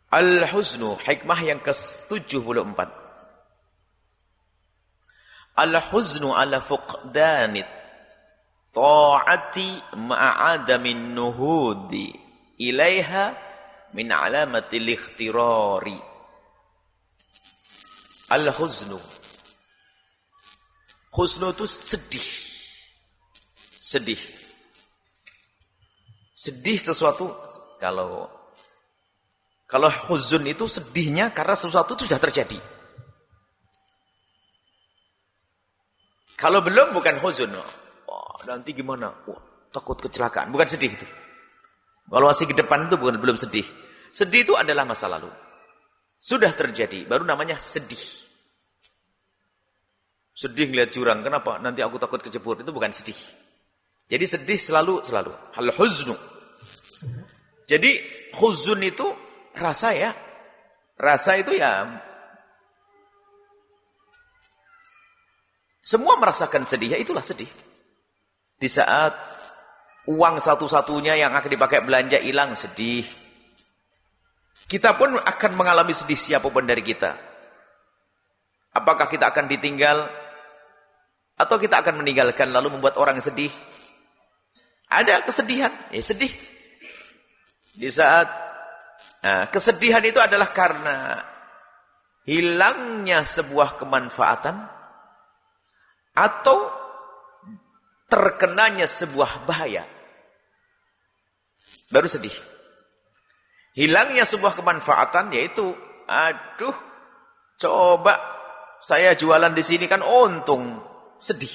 Al-huznu, hikmah yang ke-74. Al-huznu ala fuqdanit ta'ati ma'adamin nuhudi ilaiha min alamatil ikhtirari. Al-huznu. Huznu itu sedih. Sedih. Sedih sesuatu, kalau huzun itu sedihnya karena sesuatu itu sudah terjadi. Kalau belum bukan huzun. Oh, nanti gimana? Oh, takut kecelakaan. Bukan sedih itu. Kalau masih ke depan itu belum sedih. Sedih itu adalah masa lalu. Sudah terjadi, baru namanya sedih. Sedih ngeliat jurang, kenapa? Nanti aku takut kejebur, itu bukan sedih. Jadi sedih selalu. Al-huznu. Jadi huzun itu rasa ya. Rasa itu ya. Semua merasakan sedih, ya itulah sedih. Di saat uang satu-satunya yang akan dipakai belanja hilang, sedih. Kita pun akan mengalami sedih siapapun dari kita. Apakah kita akan ditinggal atau kita akan meninggalkan lalu membuat orang sedih? Ada kesedihan, ya sedih. Di saat kesedihan itu adalah karena hilangnya sebuah kemanfaatan atau terkenanya sebuah bahaya. Baru sedih. Hilangnya sebuah kemanfaatan yaitu, aduh, coba saya jualan di sini kan untung, sedih.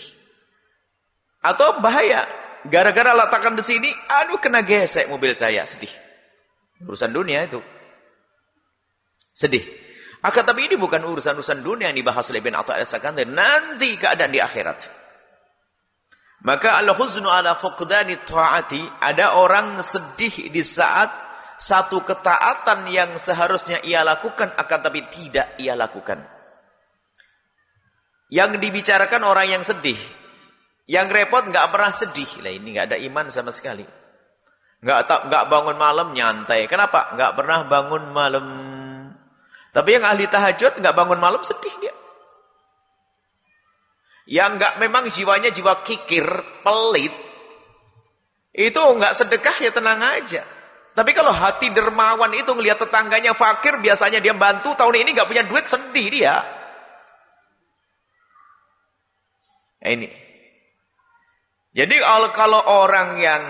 Atau bahaya, gara-gara letakkan di sini, aduh kena gesek mobil saya, sedih. Urusan dunia itu. Sedih. Akan tapi ini bukan urusan dunia yang dibahas oleh Ibn Atha al-Sakandari, nanti keadaan di akhirat. Maka al-huznu ala fuqdani ta'ati, ada orang sedih di saat satu ketaatan yang seharusnya ia lakukan akan tapi tidak ia lakukan. Yang dibicarakan orang yang sedih. Yang repot enggak pernah sedih. Lah ini enggak ada iman sama sekali. Enggak bangun malam nyantai. Kenapa? Enggak pernah bangun malam. Tapi yang ahli tahajud enggak bangun malam sedih dia. Yang enggak memang jiwanya jiwa kikir, pelit. Itu enggak sedekah ya tenang aja. Tapi kalau hati dermawan itu ngelihat tetangganya fakir, biasanya dia bantu, tahun ini enggak punya duit, sedih dia. Nah, ini. Jadi kalau orang yang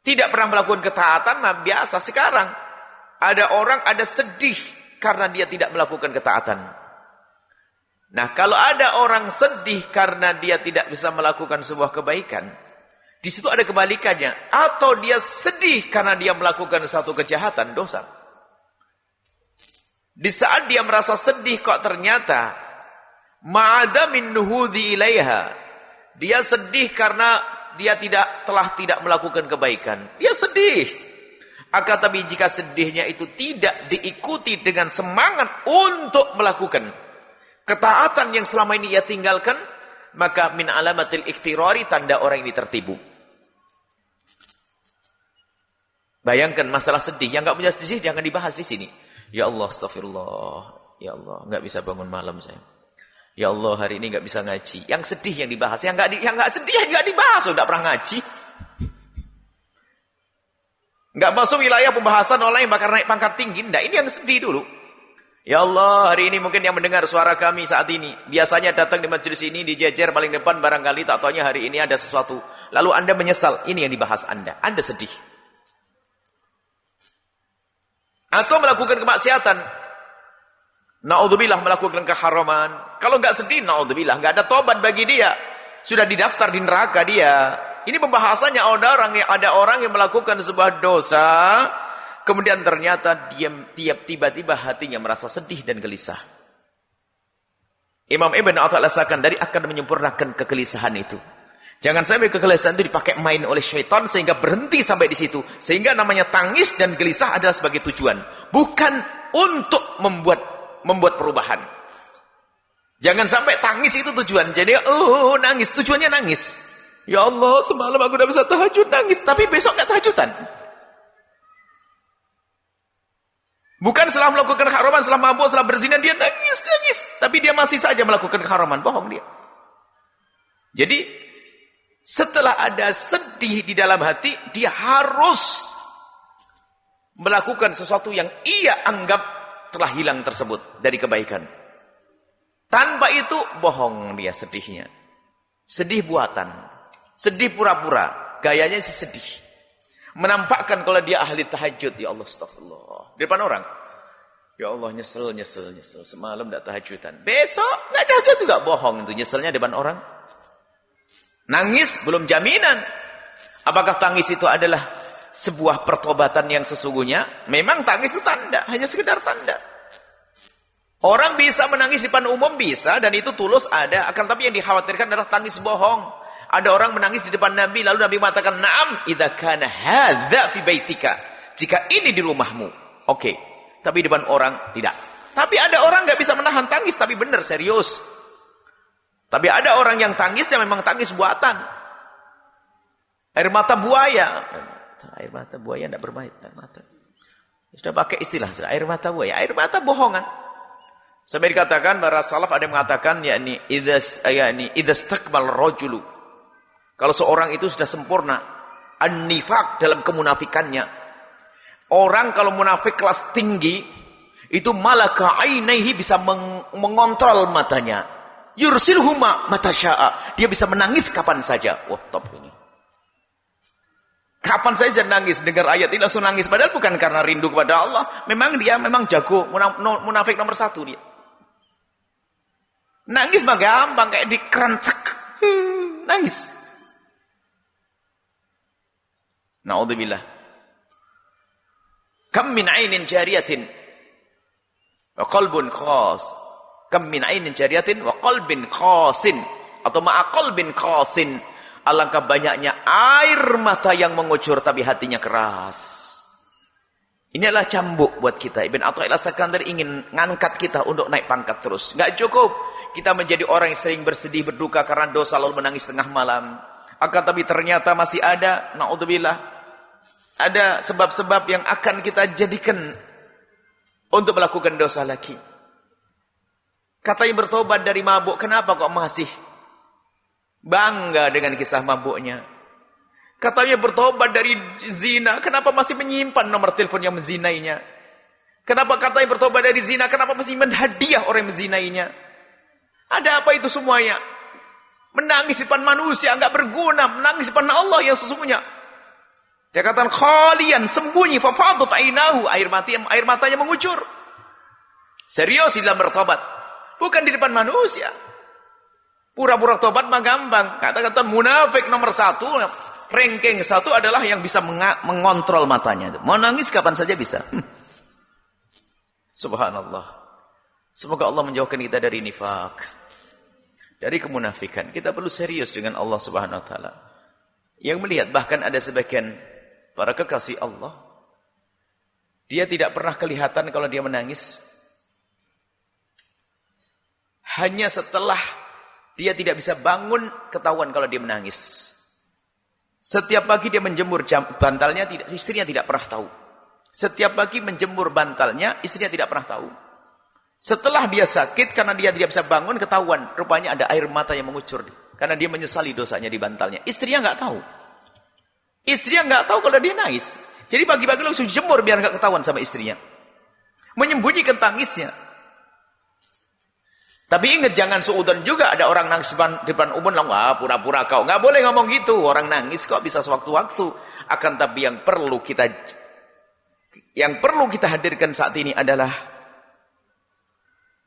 tidak pernah melakukan ketaatan, mah biasa sekarang. Ada orang ada sedih karena dia tidak melakukan ketaatan. Nah, kalau ada orang sedih karena dia tidak bisa melakukan sebuah kebaikan, di situ ada kebalikannya. Atau dia sedih karena dia melakukan satu kejahatan, dosa. Di saat dia merasa sedih kok ternyata ma'adamin nuhudi ilaiha. Dia sedih karena dia telah tidak melakukan kebaikan. Dia sedih. Akan tapi jika sedihnya itu tidak diikuti dengan semangat untuk melakukan ketaatan yang selama ini ia tinggalkan, maka min alamatil ikhtirari, tanda orang ini tertipu. Bayangkan masalah sedih, yang enggak punya sedih jangan dibahas di sini. Ya Allah, astagfirullah. Ya Allah, enggak bisa bangun malam saya. Ya Allah, hari ini enggak bisa ngaji. Yang sedih yang dibahas, yang enggak sedih yang enggak dibahas, enggak pernah ngaji. Enggak masuk wilayah pembahasan orang yang bakal naik pangkat tinggi, enggak. Ini yang sedih dulu. Ya Allah, hari ini mungkin yang mendengar suara kami saat ini, biasanya datang di majelis ini, dijejer paling depan, barangkali tak taunya hari ini ada sesuatu. Lalu Anda menyesal, ini yang dibahas Anda. Anda sedih. Atau melakukan kemaksiatan. Na'udzubillah, melakukan keharaman. Kalau enggak sedih, na'udzubillah, enggak ada tobat bagi dia. Sudah didaftar di neraka dia. Ini pembahasannya ada orang yang melakukan sebuah dosa, kemudian ternyata dia tiba-tiba hatinya merasa sedih dan gelisah. Imam Ibn Atha al-Sakandari akan menyempurnakan kegelisahan itu. Jangan sampai kegelisahan itu dipakai main oleh syaitan sehingga berhenti sampai di situ. Sehingga namanya tangis dan gelisah adalah sebagai tujuan, bukan untuk membuat perubahan. Jangan sampai tangis itu tujuan. Jadi nangis, tujuannya nangis. Ya Allah, semalam aku udah bisa tahajud, nangis, tapi besok enggak tahajudan. Bukan setelah melakukan keharaman, setelah mabuk, setelah berzina, dia nangis. Tapi dia masih saja melakukan keharaman. Bohong dia. Jadi, setelah ada sedih di dalam hati, dia harus melakukan sesuatu yang ia anggap telah hilang tersebut dari kebaikan. Tanpa itu, bohong dia sedihnya. Sedih buatan. Sedih pura-pura. Gayanya sih sedih. Menampakkan kalau dia ahli tahajud. Ya Allah, astagfirullah. Di depan orang. Ya Allah, nyesel. Semalam tidak tahajudan. Besok tidak tahajud juga. Bohong itu nyeselnya di depan orang. Nangis belum jaminan. Apakah tangis itu adalah sebuah pertobatan yang sesungguhnya? Memang tangis itu tanda. Hanya sekedar tanda. Orang bisa menangis di depan umum, bisa. Dan itu tulus ada. Akan tapi yang dikhawatirkan adalah tangis bohong. Ada orang menangis di depan Nabi, lalu Nabi mengatakan, "Na'am, idza kana hadza fi baitika." Jika ini di rumahmu, oke. Tapi di depan orang tidak. Tapi ada orang nggak bisa menahan tangis, tapi benar serius. Tapi ada orang yang tangisnya memang tangis buatan. Air mata buaya. Air mata buaya tidak bermain. Air mata. Sudah pakai istilah, sudah air mata buaya. Air mata bohongan. Sampai dikatakan para salaf ada yang mengatakan yakni idzastakmal rajulu. Kalau seorang itu sudah sempurna an-nifaq dalam kemunafikannya. Orang kalau munafik kelas tinggi itu malaka ainaihi bisa mengontrol matanya. Yursilhuma mata syaa. Dia bisa menangis kapan saja. Wah, top ini. Kapan saja nangis dengar ayat ini langsung nangis padahal bukan karena rindu kepada Allah. Memang dia memang jago munafik nomor 1 dia. Nangis mah gampang kayak dikerencek. Nangis. Na'udzubillah. Kam min ainin jariyatin wa qalbun khas. Kam min ainin jariyatin wa qalbin khasin. Atau ma'a qalbin khasin. Alangkah banyaknya air mata yang mengucur tapi hatinya keras. Ini adalah cambuk buat kita. Ibn Athaillah As-Sakandari ingin ngangkat kita untuk naik pangkat terus. Enggak cukup kita menjadi orang yang sering bersedih berduka karena dosa lalu menangis tengah malam. Akan tapi ternyata masih ada, na'udzubillah, ada sebab-sebab yang akan kita jadikan untuk melakukan dosa lagi. Katanya bertobat dari mabuk, kenapa kok masih bangga dengan kisah mabuknya? Katanya bertobat dari zina, kenapa masih menyimpan nomor telepon yang menzinainya? Kenapa katanya bertobat dari zina, kenapa masih menghadiah orang yang menzinainya? Ada apa itu semuanya? Menangis di depan manusia enggak berguna, menangis di depan Allah yang sesungguhnya. Dia katakan khalian, sembunyi, fafadat ainahu, air matanya mengucur. Serius di dalam bertobat, bukan di depan manusia. Pura-pura tobat mah gampang. Kata-kata munafik nomor 1, ranking 1 adalah yang bisa mengontrol matanya. Mau nangis kapan saja bisa. Subhanallah. Semoga Allah menjauhkan kita dari nifak, dari kemunafikan. Kita perlu serius dengan Allah Subhanahu wa taala. Yang melihat bahkan ada sebagian para kekasih Allah, dia tidak pernah kelihatan kalau dia menangis. Hanya setelah dia tidak bisa bangun ketahuan kalau dia menangis. Setiap pagi dia menjemur bantalnya, istrinya tidak pernah tahu. Setiap pagi menjemur bantalnya, istrinya tidak pernah tahu. Setelah dia sakit karena dia tidak bisa bangun ketahuan, rupanya ada air mata yang mengucur karena dia menyesali dosanya di bantalnya. Istrinya nggak tahu. Istrinya nggak tahu kalau dia nangis. Jadi pagi-pagi langsung jemur biar nggak ketahuan sama istrinya. Menyembunyikan tangisnya. Tapi ingat jangan suudzon juga ada orang nangis depan umum langsung pura-pura kau. Nggak boleh ngomong gitu. Orang nangis kok bisa sewaktu-waktu. Akan tapi yang perlu kita hadirkan saat ini adalah,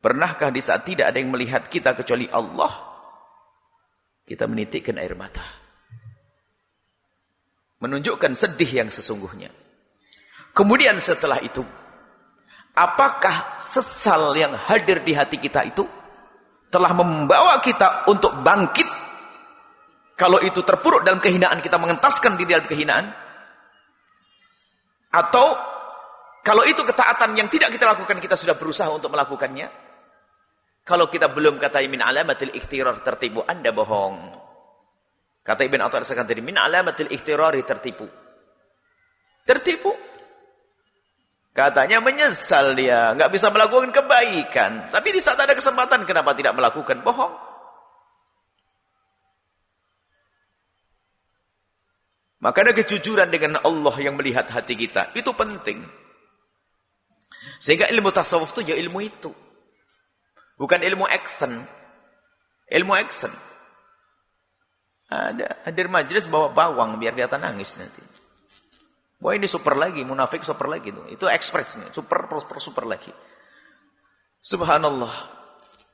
pernahkah di saat tidak ada yang melihat kita kecuali Allah, kita menitikkan air mata, menunjukkan sedih yang sesungguhnya. Kemudian setelah itu, apakah sesal yang hadir di hati kita itu telah membawa kita untuk bangkit? Kalau itu terpuruk dalam kehinaan, kita mengentaskan diri dalam kehinaan. Atau kalau itu ketaatan yang tidak kita lakukan, kita sudah berusaha untuk melakukannya. Kalau kita belum, kata min alamatil ikhtirar, tertipu, Anda bohong. Kata Ibn Athaillah As-Sakandari, min alamatil ikhtirari, tertipu. Tertipu. Katanya menyesal dia, nggak bisa melakukan kebaikan. Tapi di saat ada kesempatan, kenapa tidak melakukan? Bohong. Maka ada kejujuran dengan Allah yang melihat hati kita. Itu penting. Sehingga ilmu tasawuf itu ya ilmu itu. Bukan ilmu action. Ilmu action. Ada hadir majelis bawa bawang biar kelihatan nangis nanti. Wah ini super lagi, munafik super lagi tuh. Itu ekspresnya, super lagi. Subhanallah.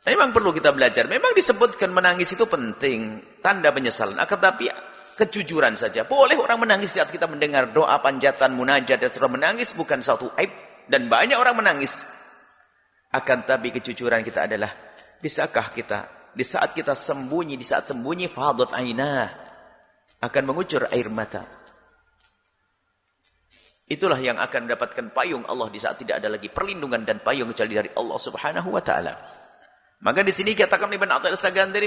Memang perlu kita belajar. Memang disebutkan menangis itu penting, tanda penyesalan. Akan tapi kejujuran saja. Boleh orang menangis saat kita mendengar doa panjatan, munajat dan seterusnya. Menangis bukan satu aib dan banyak orang menangis. Akan tapi kejujuran kita adalah bisakah kita di saat kita sembunyi, di saat sembunyi fadat ainah akan mengucur air mata. Itulah yang akan mendapatkan payung Allah di saat tidak ada lagi perlindungan dan payung kecuali dari Allah Subhanahu wa taala. Maka di sini katakan Ibn Athaillah Sagandari,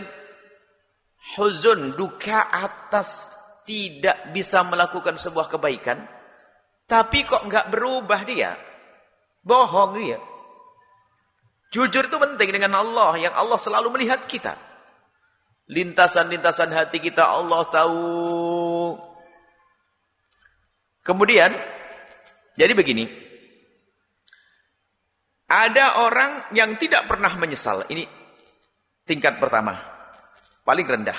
huzun, duka atas tidak bisa melakukan sebuah kebaikan, tapi kok enggak berubah dia. Bohong dia. Jujur itu penting dengan Allah, yang Allah selalu melihat kita. Lintasan-lintasan hati kita Allah tahu. Kemudian jadi begini, ada orang yang tidak pernah menyesal. Ini tingkat pertama, paling rendah.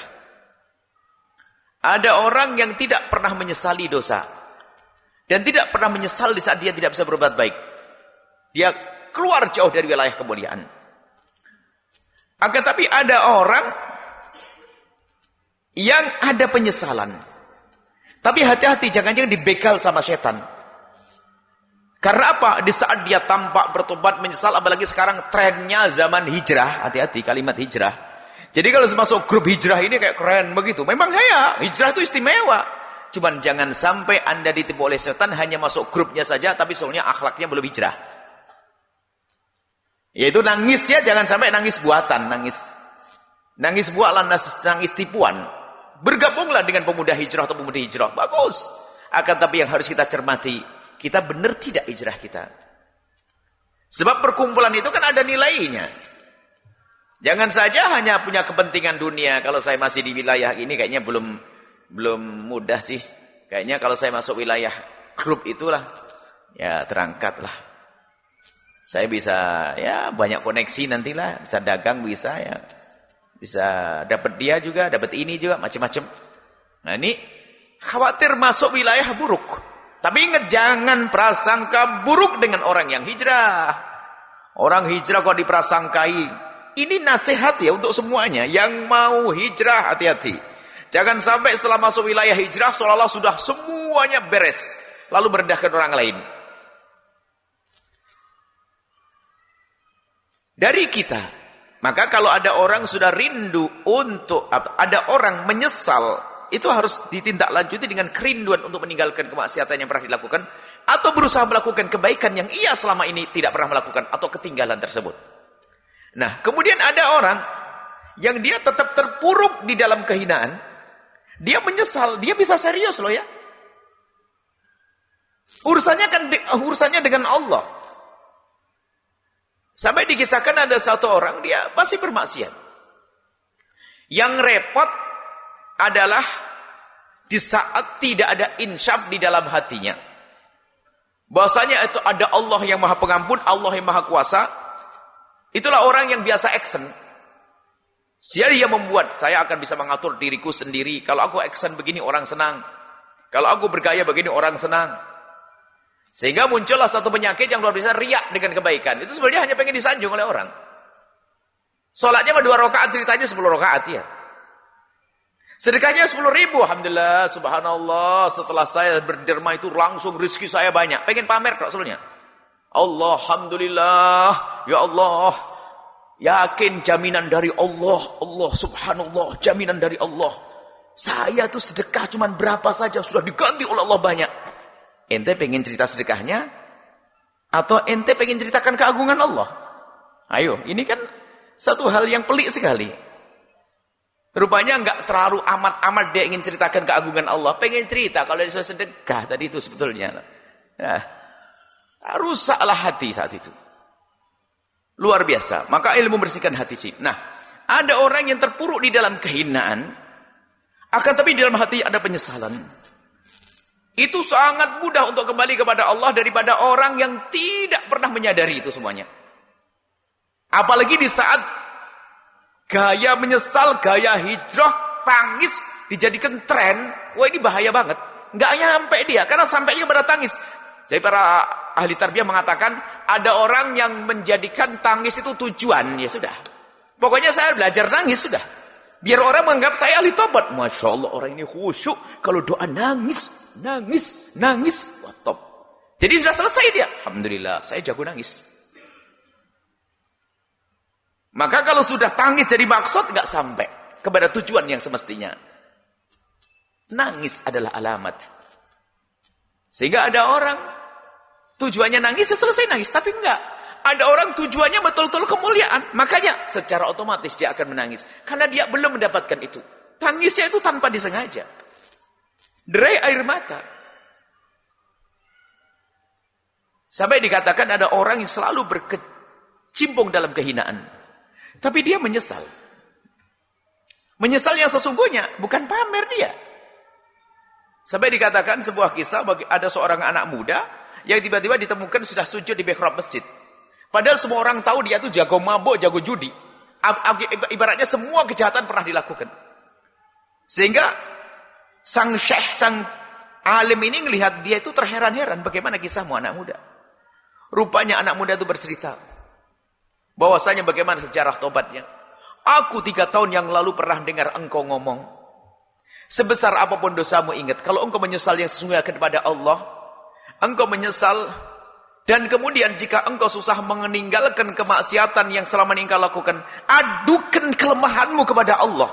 Ada orang yang tidak pernah menyesali dosa. Dan tidak pernah menyesal di saat dia tidak bisa berbuat baik. Dia keluar jauh dari wilayah kemuliaan. Akan tapi ada orang yang ada penyesalan. Tapi hati-hati, jangan-jangan dibegal sama setan. Karena apa? Di saat dia tampak bertobat menyesal, apalagi sekarang trennya zaman hijrah, hati-hati kalimat hijrah. Jadi kalau masuk grup hijrah ini kayak keren begitu. Memang ya, hijrah itu istimewa. Cuman jangan sampai Anda ditipu oleh setan hanya masuk grupnya saja, tapi soalnya akhlaknya belum hijrah. Yaitu nangisnya jangan sampai nangis buatan, nangis buatan, nangis tipuan. Bergabunglah dengan pemuda hijrah atau pemuda hijrah, bagus. Akan tapi yang harus kita cermati, kita benar tidak hijrah kita. Sebab perkumpulan itu kan ada nilainya. Jangan saja hanya punya kepentingan dunia. Kalau saya masih di wilayah ini kayaknya belum mudah sih. Kayaknya kalau saya masuk wilayah grup itulah, ya terangkatlah. Saya bisa ya banyak koneksi nantilah, bisa dagang bisa ya. Bisa dapat dia juga, dapat ini juga, macam-macam. Nah ini khawatir masuk wilayah buruk. Tapi ingat, jangan prasangka buruk dengan orang yang hijrah. Orang hijrah kok diprasangkai. Ini nasihat ya untuk semuanya. Yang mau hijrah, hati-hati. Jangan sampai setelah masuk wilayah hijrah, seolah-olah sudah semuanya beres. Lalu merendahkan orang lain. Dari kita. Maka kalau ada orang sudah rindu untuk, ada orang menyesal, itu harus ditindaklanjuti dengan kerinduan untuk meninggalkan kemaksiatan yang pernah dilakukan, atau berusaha melakukan kebaikan yang ia selama ini tidak pernah melakukan, atau ketinggalan tersebut. Nah, kemudian ada orang yang dia tetap terpuruk di dalam kehinaan, dia menyesal, dia bisa serius loh ya. Urusannya dengan Allah. Sampai dikisahkan ada satu orang, dia masih bermaksiat. Yang repot adalah di saat tidak ada insyaf di dalam hatinya. Bahwasanya itu ada Allah yang Maha Pengampun, Allah yang Maha Kuasa. Itulah orang yang biasa action. Jadi dia membuat, saya akan bisa mengatur diriku sendiri. Kalau aku action begini orang senang. Kalau aku bergaya begini orang senang. Sehingga muncullah satu penyakit yang luar biasa, riak dengan kebaikan. Itu sebenarnya hanya pengen disanjung oleh orang. Sholatnya 2 rakaat, ceritanya 10 rakaat ya. Sedekahnya 10.000, alhamdulillah, subhanallah. Setelah saya berderma itu langsung rezeki saya banyak. Pengen pamer kok sebenarnya. Allah, alhamdulillah, ya Allah. Yakin jaminan dari Allah, Allah subhanallah, jaminan dari Allah. Saya tuh sedekah cuman berapa saja sudah diganti oleh Allah banyak. Ente pengen cerita sedekahnya atau ente pengen ceritakan keagungan Allah? Ayo, ini kan satu hal yang pelik sekali. Rupanya enggak terlalu amat-amat dia ingin ceritakan keagungan Allah. Pengen cerita kalau dia sedekah tadi itu sebetulnya. Nah, rusaklah hati saat itu. Luar biasa. Maka ilmu membersihkan hati sih. Nah, ada orang yang terpuruk di dalam kehinaan, akan tapi di dalam hati ada penyesalan. Itu sangat mudah untuk kembali kepada Allah daripada orang yang tidak pernah menyadari itu semuanya. Apalagi di saat gaya menyesal, gaya hijrah, tangis dijadikan tren, wah ini bahaya banget. Nggak nyampe dia, karena sampainya pada tangis. Jadi para ahli tarbiyah mengatakan, ada orang yang menjadikan tangis itu tujuan, ya sudah. Pokoknya saya belajar nangis, sudah. Biar orang menganggap saya ahli tobat. Masya Allah, orang ini khusyuk, kalau doa nangis, nangis, nangis. Wah, top. Jadi sudah selesai dia. Alhamdulillah, saya jago nangis. Maka kalau sudah tangis jadi maksud, nggak sampai kepada tujuan yang semestinya. Nangis adalah alamat. Sehingga ada orang tujuannya nangis, ya selesai nangis. Tapi enggak. Ada orang tujuannya betul-betul kemuliaan. Makanya secara otomatis dia akan menangis. Karena dia belum mendapatkan itu. Tangisnya itu tanpa disengaja. Derai air mata. Sampai dikatakan ada orang yang selalu berkecimpung dalam kehinaan. Tapi dia menyesal. Menyesal yang sesungguhnya bukan pamer dia. Sampai dikatakan sebuah kisah, ada seorang anak muda yang tiba-tiba ditemukan sudah sujud di mihrab masjid. Padahal semua orang tahu dia itu jago mabuk, jago judi. Ibaratnya semua kejahatan pernah dilakukan. Sehingga sang syekh, sang alim ini melihat dia itu terheran-heran. Bagaimana kisahmu anak muda? Rupanya anak muda itu bercerita bahwasanya bagaimana sejarah tobatnya. Aku 3 tahun yang lalu pernah dengar engkau ngomong, sebesar apapun dosamu ingat, kalau engkau menyesal yang sesungguhnya kepada Allah, engkau menyesal, dan kemudian jika engkau susah meninggalkan kemaksiatan yang selama ini engkau lakukan, adukan kelemahanmu kepada Allah.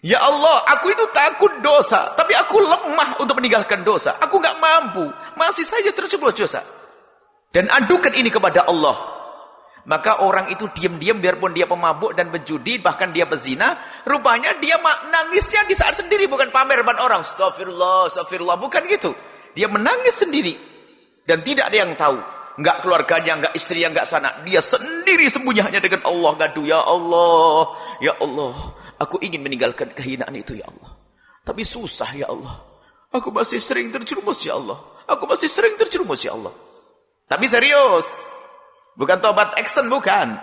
Ya Allah, aku itu takut dosa, tapi aku lemah untuk meninggalkan dosa. Aku nggak mampu, masih saja terjerumus dosa. Dan adukan ini kepada Allah. Maka orang itu diam-diam biarpun dia pemabuk dan penjudi, bahkan dia pezina, rupanya dia nangisnya di saat sendiri, bukan pamer depan orang. Astagfirullah, astagfirullah, bukan gitu. Dia menangis sendiri dan tidak ada yang tahu. Enggak keluarganya, enggak istrinya, enggak sana. Dia sendiri sembunyi hanya dengan Allah, ngadu, ya Allah, ya Allah, aku ingin meninggalkan kehinaan itu ya Allah. Tapi susah ya Allah. Aku masih sering terjerumus ya Allah. Aku masih sering terjerumus ya Allah. Tapi serius. Bukan tobat action, bukan.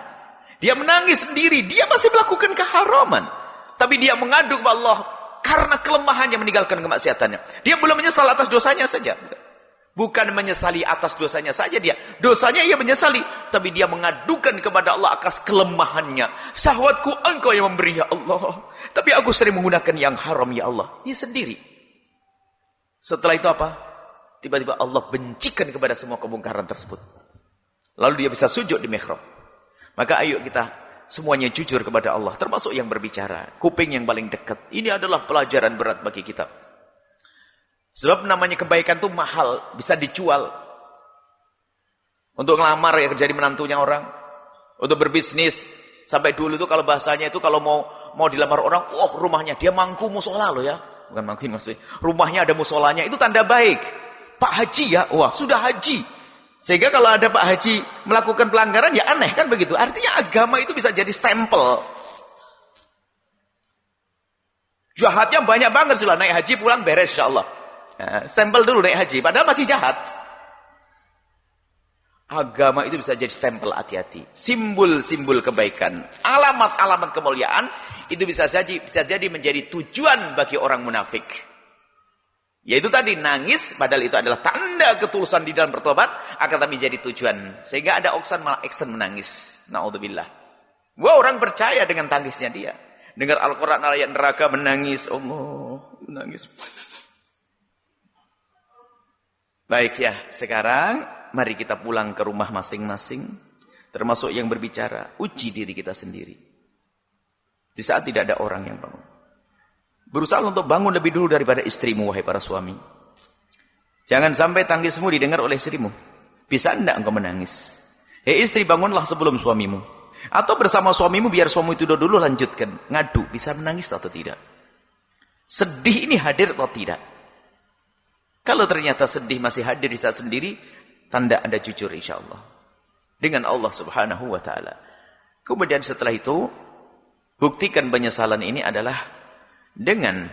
Dia menangis sendiri. Dia masih melakukan keharaman. Tapi dia mengadu kepada Allah karena kelemahannya meninggalkan kemaksiatannya. Dia belum menyesal atas dosanya saja. Bukan menyesali atas dosanya saja dia. Dosanya ia menyesali. Tapi dia mengadukan kepada Allah atas kelemahannya. Syahwatku engkau yang memberi ya Allah. Tapi aku sering menggunakan yang haram ya Allah. Dia sendiri. Setelah itu apa? Tiba-tiba Allah bencikan kepada semua kemungkaran tersebut. Lalu dia bisa sujud di mihrab. Maka ayo kita semuanya jujur kepada Allah. Termasuk yang berbicara. Kuping yang paling dekat. Ini adalah pelajaran berat bagi kita. Sebab namanya kebaikan itu mahal. Bisa dijual. Untuk ngelamar ya, jadi menantunya orang. Untuk berbisnis. Sampai dulu itu kalau bahasanya itu kalau mau dilamar orang. Oh rumahnya. Dia mangku musola loh ya. Bukan mangku maksudnya. Rumahnya ada musolanya. Itu tanda baik. Pak Haji ya. Wah sudah haji. Sehingga kalau ada Pak Haji melakukan pelanggaran ya aneh kan begitu. Artinya agama itu bisa jadi stempel. Jahatnya banyak banget sudah naik haji pulang beres insyaallah. Nah, stempel dulu naik haji padahal masih jahat. Agama itu bisa jadi stempel, hati-hati. Simbol-simbol kebaikan, alamat-alamat kemuliaan itu bisa jadi menjadi tujuan bagi orang munafik. Yaitu tadi nangis, padahal itu adalah tanda ketulusan di dalam bertobat, akan tapi jadi tujuan. Sehingga ada oksan malah eksen menangis. Na'udzubillah. Wah orang percaya dengan tangisnya dia. Dengar Al-Quran ayat neraka menangis. Allah menangis. Baik ya, sekarang mari kita pulang ke rumah masing-masing. Termasuk yang berbicara, uji diri kita sendiri. Di saat tidak ada orang yang bangun. Berusaha untuk bangun lebih dulu daripada istrimu, wahai para suami. Jangan sampai tangismu didengar oleh istrimu. Bisa enggak engkau menangis? Hei istri, bangunlah sebelum suamimu. Atau bersama suamimu, biar suamimu itu dulu lanjutkan. Ngadu, bisa menangis atau tidak? Sedih ini hadir atau tidak? Kalau ternyata sedih masih hadir di saat sendiri, tanda Anda jujur insyaallah dengan Allah Subhanahu wa taala. Kemudian setelah itu buktikan penyesalan ini adalah dengan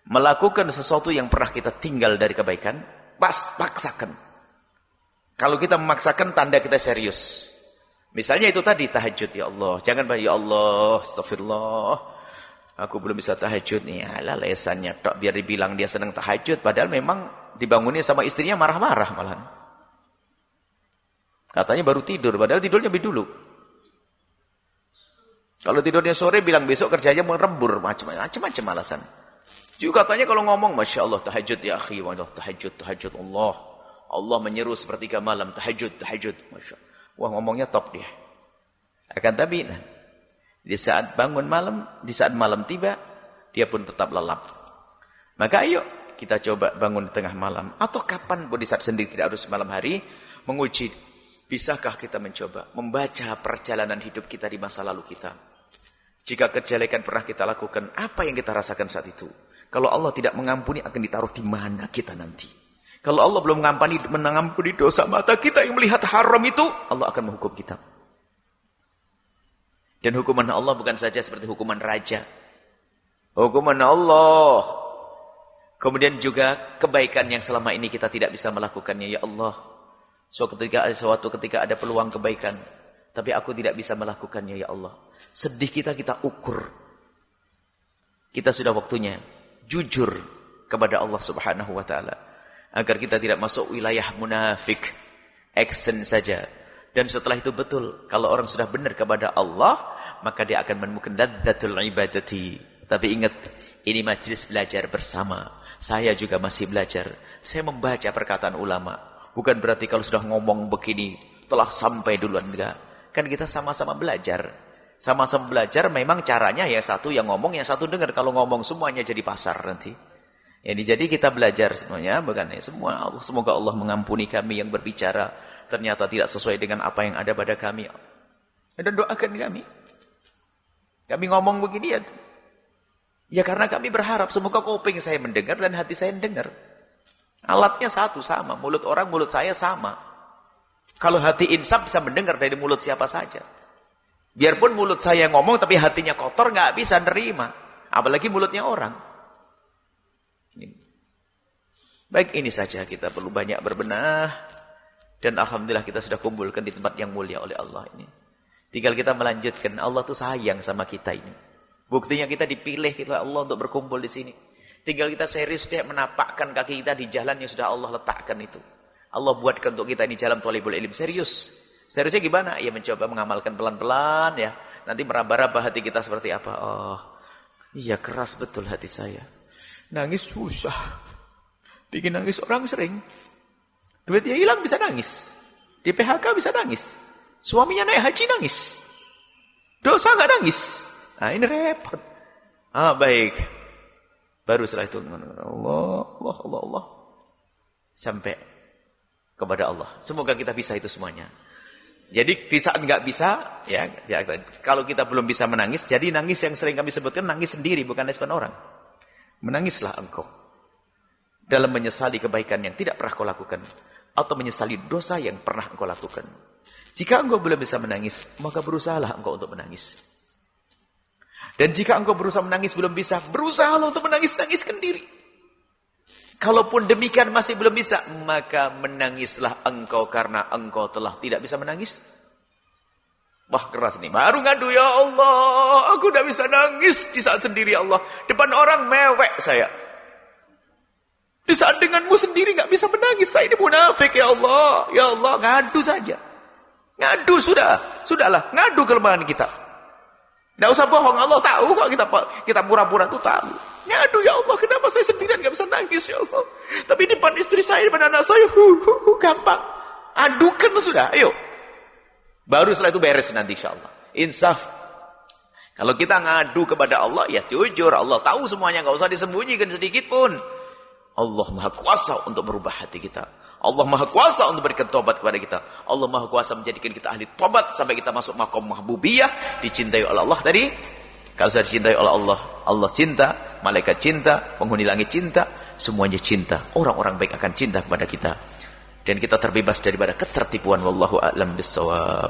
melakukan sesuatu yang pernah kita tinggal dari kebaikan, paksakan. Kalau kita memaksakan tanda kita serius. Misalnya itu tadi tahajud, ya Allah, jangan ya Allah, astagfirullah, aku belum bisa tahajud nih, alah lesannya tok biar dibilang dia senang tahajud, padahal memang dibangunnya sama istrinya marah-marah malahan. Katanya baru tidur, padahal tidurnya lebih dulu. Kalau tidurnya sore bilang besok kerjanya mau rembur, macam-macam alasan. Juga katanya kalau ngomong, Masya Allah tahajud ya akhi, tahajud Allah. Allah menyeru sepertiga malam, tahajud. Masya Allah. Wah ngomongnya top dia. Akan tapi di saat bangun malam, di saat malam tiba, dia pun tetap lelap. Maka ayo kita coba bangun di tengah malam. Atau kapan pun di saat sendiri, tidak harus malam hari, menguji. Bisakah kita mencoba membaca perjalanan hidup kita di masa lalu kita? Jika kejelekan pernah kita lakukan, apa yang kita rasakan saat itu? Kalau Allah tidak mengampuni, akan ditaruh di mana kita nanti? Kalau Allah belum mengampuni dosa mata kita yang melihat haram itu, Allah akan menghukum kita. Dan hukuman Allah bukan saja seperti hukuman raja. Hukuman Allah. Kemudian juga kebaikan yang selama ini kita tidak bisa melakukannya. Ya Allah, suatu ketika ada peluang kebaikan, tapi aku tidak bisa melakukannya, ya Allah. Sedih kita ukur. Kita sudah waktunya jujur kepada Allah Subhanahu wa taala. Agar kita tidak masuk wilayah munafik, action saja. Dan setelah itu betul, kalau orang sudah benar kepada Allah, maka dia akan menemukan ladzatul ibadati. Tapi ingat, ini majelis belajar bersama. Saya juga masih belajar. Saya membaca perkataan ulama. Bukan berarti kalau sudah ngomong begini, telah sampai duluan, enggak. Kan kita sama-sama belajar. Sama-sama belajar, memang caranya ya satu yang ngomong, yang satu dengar. Kalau ngomong semuanya jadi pasar nanti. Jadi kita belajar semuanya, bukan semua. Semoga Allah mengampuni kami yang berbicara ternyata tidak sesuai dengan apa yang ada pada kami. Dan doakan kami. Kami ngomong begini ya karena kami berharap semoga kuping saya mendengar dan hati saya mendengar. Alatnya satu sama, mulut orang, mulut saya sama. Kalau hati insaf bisa mendengar dari mulut siapa saja. Biarpun mulut saya ngomong tapi hatinya kotor, nggak bisa nerima. Apalagi mulutnya orang. Baik, ini saja kita perlu banyak berbenah. Dan alhamdulillah kita sudah kumpulkan di tempat yang mulia oleh Allah ini. Tinggal kita melanjutkan. Allah tuh sayang sama kita ini. Buktinya kita dipilih oleh Allah untuk berkumpul di sini. Tinggal kita serius deh menapakkan kaki kita di jalan yang sudah Allah letakkan itu. Allah buatkan untuk kita ini jalan thalibul ilm. Serius. Seriusnya gimana? Ya mencoba mengamalkan pelan-pelan ya. Nanti meraba-raba hati kita seperti apa. Oh, iya keras betul hati saya. Nangis susah. Bikin nangis orang sering. Duitnya hilang bisa nangis. Di PHK bisa nangis. Suaminya naik haji nangis. Dosa nggak nangis. Nah ini repot. Baik. Baru setelah itu Allah. Sampai kepada Allah. Semoga kita bisa itu semuanya. Jadi di saat nggak bisa, ya kalau kita belum bisa menangis, jadi nangis yang sering kami sebutkan nangis sendiri, bukan depan orang. Menangislah engkau dalam menyesali kebaikan yang tidak pernah kau lakukan, atau menyesali dosa yang pernah engkau lakukan. Jika engkau belum bisa menangis, maka berusahalah engkau untuk menangis. Dan jika engkau berusaha menangis belum bisa, berusahalah untuk menangis-nangis sendiri. Kalaupun demikian masih belum bisa, maka menangislah engkau karena engkau telah tidak bisa menangis. Wah keras nih, baru ngadu, ya Allah, aku tidak bisa nangis di saat sendiri ya Allah. Depan orang mewek saya. Di saat denganmu sendiri nggak bisa menangis, saya ini munafik ya Allah. Ya Allah, ngadu saja. Ngadu sudahlah, ngadu kelemahan kita. Nggak usah bohong, Allah tahu kok kita pura-pura tuh tahu. Ngadu, ya Allah, kenapa saya sendirian nggak bisa nangis ya Allah. Tapi depan istri saya, depan anak saya, gampang. Adukan sudah, ayo. Baru setelah itu beres nanti insyaallah. Insaf. Kalau kita ngadu kepada Allah, ya jujur, Allah tahu semuanya, nggak usah disembunyikan sedikit pun. Allah Maha Kuasa untuk merubah hati kita. Allah Maha Kuasa untuk berikan tobat kepada kita. Allah Maha Kuasa menjadikan kita ahli tobat sampai kita masuk maqam mahbubiyah, dicintai oleh Allah tadi. Kalau sudah dicintai oleh Allah, Allah cinta, malaikat cinta, penghuni langit cinta, semuanya cinta. Orang-orang baik akan cinta kepada kita. dan kita terbebas daripada ketertipuan. Wallahu a'lam bissawab.